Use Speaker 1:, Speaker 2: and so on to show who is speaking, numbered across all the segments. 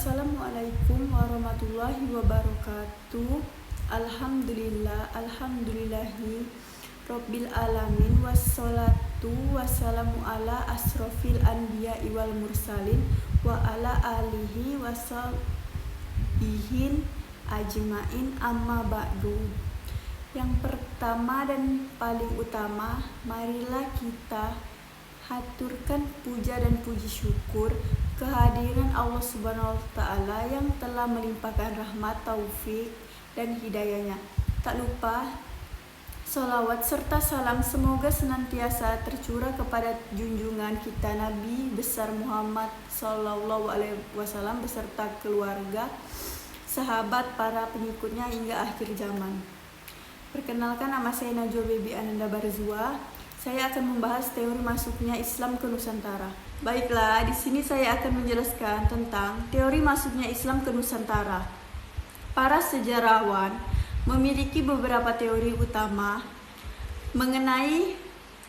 Speaker 1: Assalamualaikum warahmatullahi wabarakatuh. Alhamdulillahi Rabbil alamin. Wassalatu wassalamu ala asrofil anbiya'i wal mursalin wa ala alihi washabihin ajmain, amma ba'du. Yang pertama dan paling utama, marilah kita haturkan puja dan puji syukur kehadiran Allah Subhanahu wa Ta'ala yang telah melimpahkan rahmat, taufik, dan hidayahnya. Tak lupa salawat serta salam semoga senantiasa tercurah kepada junjungan kita Nabi besar Muhammad Sallallahu Alaihi Wasallam beserta keluarga, sahabat, para pengikutnya hingga akhir zaman. Perkenalkan, nama saya Najwa Baby Ananda Barzua. Saya akan membahas teori masuknya Islam ke Nusantara. Baiklah, di sini saya akan menjelaskan tentang teori masuknya Islam ke Nusantara. Para sejarawan memiliki beberapa teori utama mengenai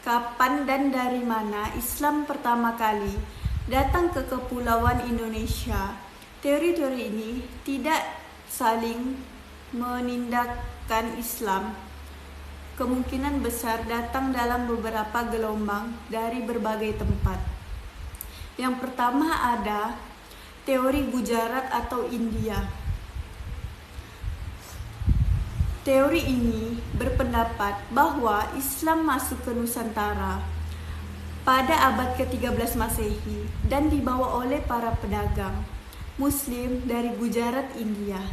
Speaker 1: kapan dan dari mana Islam pertama kali datang ke kepulauan Indonesia. Teori-teori ini tidak saling menindakkan Islam. Kemungkinan besar datang dalam beberapa gelombang dari berbagai tempat. Yang pertama ada teori Gujarat atau India. Teori ini berpendapat bahwa Islam masuk ke Nusantara pada abad ke-13 Masehi dan dibawa oleh para pedagang Muslim dari Gujarat, India.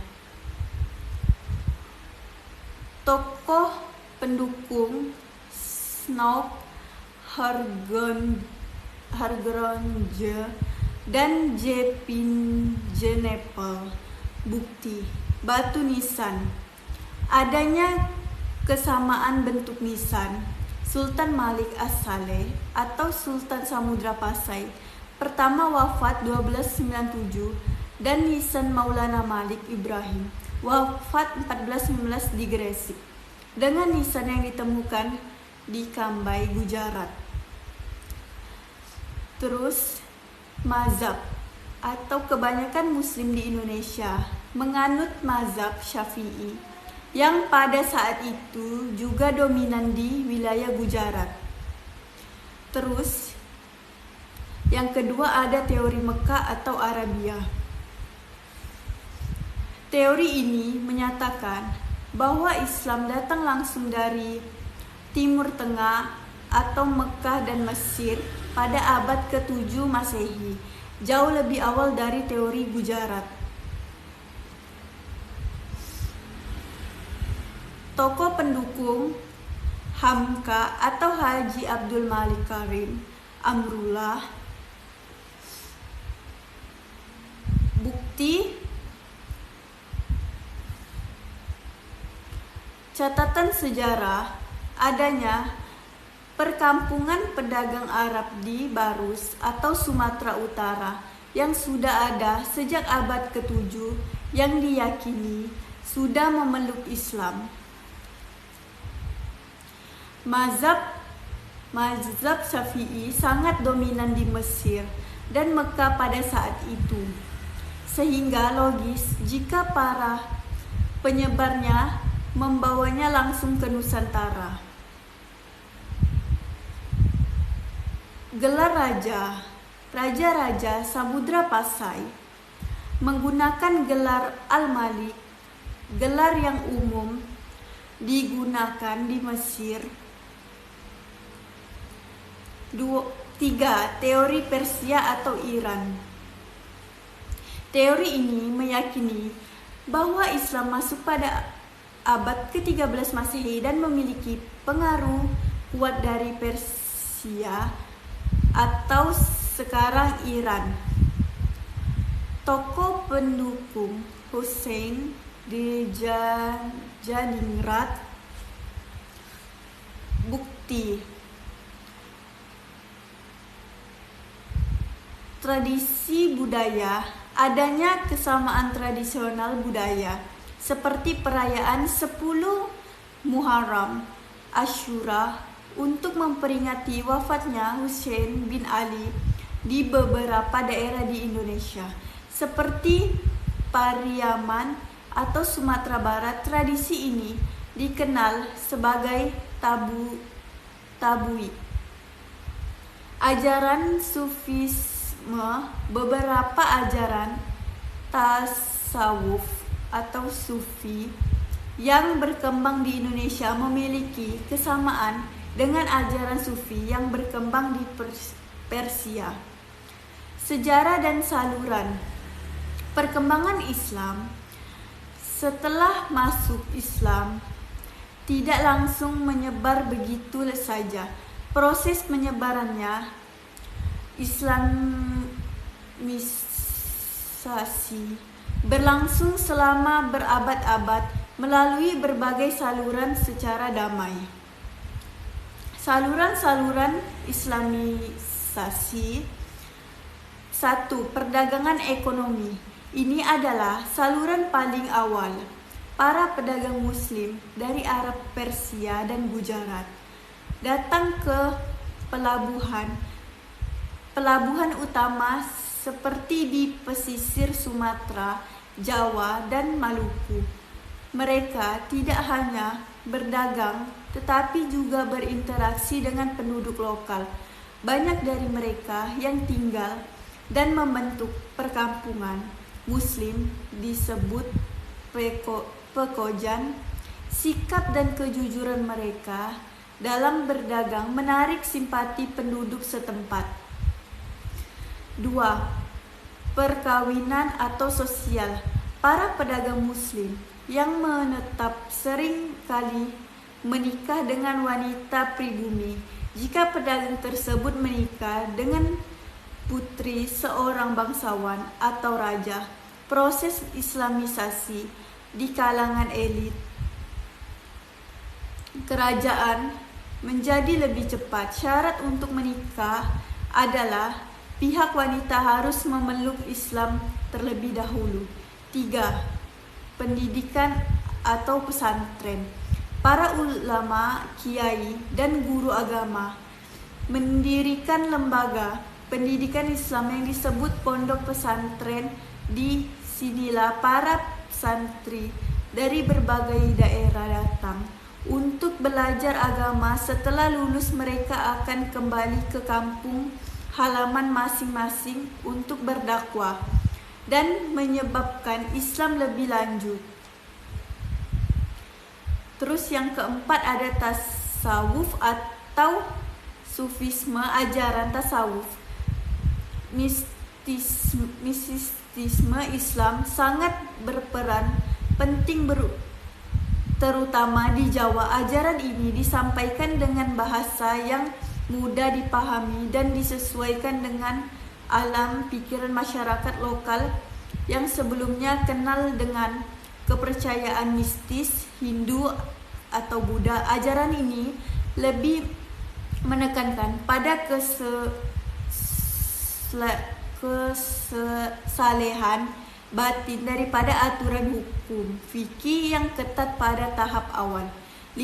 Speaker 1: Tokoh pendukung Snow Hargronje dan Jepinjenepal. Bukti batu nisan. Adanya kesamaan bentuk nisan Sultan Malik As-Saleh atau Sultan Samudra Pasai pertama wafat 1297 dan nisan Maulana Malik Ibrahim wafat 1419 di Gresik dengan nisan yang ditemukan di Kambai, Gujarat. Terus mazhab atau kebanyakan muslim di Indonesia menganut mazhab Syafi'i yang pada saat itu juga dominan di wilayah Gujarat. Terus yang kedua ada teori Mekah atau Arabia. Teori ini menyatakan bahwa Islam datang langsung dari Timur Tengah atau Mekah dan Mesir pada abad ke-7 Masehi, jauh lebih awal dari teori Gujarat. Tokoh pendukung Hamka atau Haji Abdul Malik Karim Amrullah. Bukti catatan sejarah adanya perkampungan pedagang Arab di Barus atau Sumatera Utara yang sudah ada sejak abad ke-7 yang diyakini sudah memeluk Islam. Mazhab Syafi'i sangat dominan di Mesir dan Mekah pada saat itu, sehingga logis jika para penyebarnya membawanya langsung ke Nusantara. Gelar Raja Samudra Pasai menggunakan gelar Al-Malik, gelar yang umum digunakan di Mesir. 3. Teori Persia atau Iran. Teori ini meyakini bahwa Islam masuk pada abad ke-13 Masehi dan memiliki pengaruh kuat dari Persia atau sekarang Iran. Tokoh pendukung Hussein di Janingrad. Bukti tradisi budaya, adanya kesamaan tradisional budaya seperti perayaan 10 Muharram, Asyura untuk memperingati wafatnya Husain bin Ali di beberapa daerah di Indonesia. Seperti Pariaman atau Sumatera Barat, tradisi ini dikenal sebagai tabui. Ajaran Sufisme, beberapa ajaran tasawuf atau sufi yang berkembang di Indonesia memiliki kesamaan dengan ajaran sufi yang berkembang di Persia. Sejarah dan saluran perkembangan Islam. Setelah masuk Islam tidak langsung menyebar begitu saja. Proses penyebarannya, Islamisasi, berlangsung selama berabad-abad melalui berbagai saluran secara damai. Saluran-saluran Islamisasi. 1. Perdagangan ekonomi. Ini adalah saluran paling awal. Para pedagang Muslim dari Arab, Persia, dan Gujarat datang ke pelabuhan utama seperti di pesisir Sumatera, Jawa, dan Maluku. Mereka tidak hanya berdagang tetapi juga berinteraksi dengan penduduk lokal. Banyak dari mereka yang tinggal dan membentuk perkampungan Muslim disebut pekojan. Sikap dan kejujuran mereka dalam berdagang menarik simpati penduduk setempat. 2. Perkawinan atau sosial. Para pedagang Muslim yang menetap sering kali menikah dengan wanita pribumi. Jika pedagang tersebut menikah dengan putri seorang bangsawan atau raja, proses islamisasi di kalangan elit kerajaan menjadi lebih cepat. Syarat untuk menikah adalah pihak wanita harus memeluk Islam terlebih dahulu. 3. Pendidikan atau pesantren. Para ulama, kiai, dan guru agama mendirikan lembaga pendidikan Islam yang disebut pondok pesantren. Di sinilah para santri dari berbagai daerah datang untuk belajar agama. Setelah lulus mereka akan kembali ke kampung halaman masing-masing untuk berdakwah dan menyebabkan Islam lebih lanjut. Terus yang keempat ada tasawuf atau sufisme, ajaran tasawuf. Mistisisme Islam sangat berperan penting terutama di Jawa. Ajaran ini disampaikan dengan bahasa yang mudah dipahami dan disesuaikan dengan alam pikiran masyarakat lokal yang sebelumnya kenal dengan kepercayaan mistis Hindu atau Buddha. Ajaran ini lebih menekankan pada kesalehan batin daripada aturan hukum fikih yang ketat pada tahap awal. 5.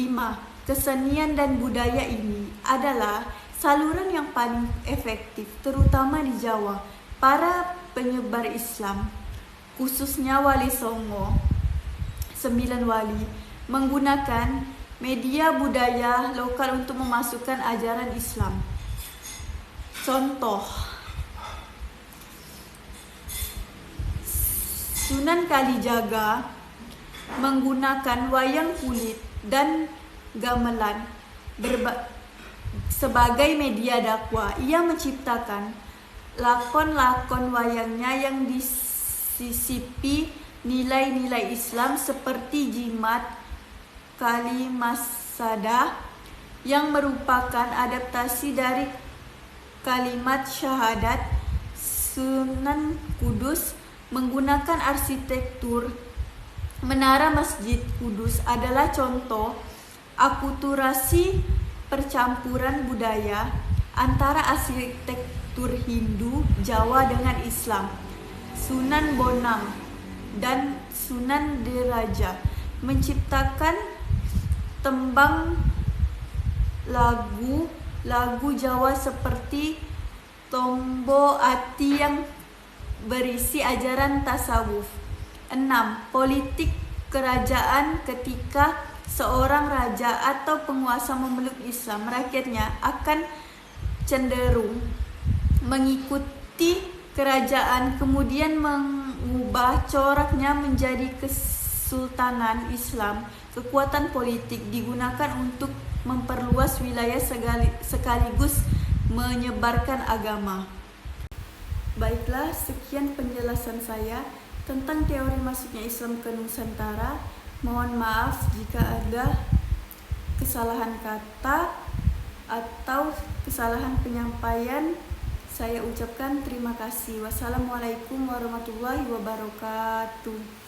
Speaker 1: Kesenian dan budaya ini adalah saluran yang paling efektif terutama di Jawa. Para penyebar Islam, khususnya Wali Songo, 9 wali, menggunakan media budaya lokal untuk memasukkan ajaran Islam. Contoh, Sunan Kalijaga menggunakan wayang kulit dan gamelan sebagai media dakwah. Ia menciptakan lakon-lakon wayangnya yang disisipi nilai-nilai Islam seperti jimat kalimasada yang merupakan adaptasi dari kalimat syahadat. Sunan Kudus menggunakan arsitektur Menara Masjid Kudus adalah contoh akulturasi percampuran budaya antara arsitektur Hindu, Jawa dengan Islam. Sunan Bonang dan Sunan Diraja menciptakan tembang lagu Jawa seperti Tombo Ati yang berisi ajaran tasawuf. 6. Politik kerajaan. Ketika seorang raja atau penguasa memeluk Islam, rakyatnya akan cenderung mengikuti kerajaan, kemudian mengubah coraknya menjadi kesultanan Islam. Kekuatan politik digunakan untuk memperluas wilayah sekaligus menyebarkan agama. Baiklah, sekian penjelasan saya tentang teori masuknya Islam ke Nusantara. Mohon maaf jika ada kesalahan kata atau kesalahan penyampaian. Saya ucapkan terima kasih. Wassalamualaikum warahmatullahi wabarakatuh.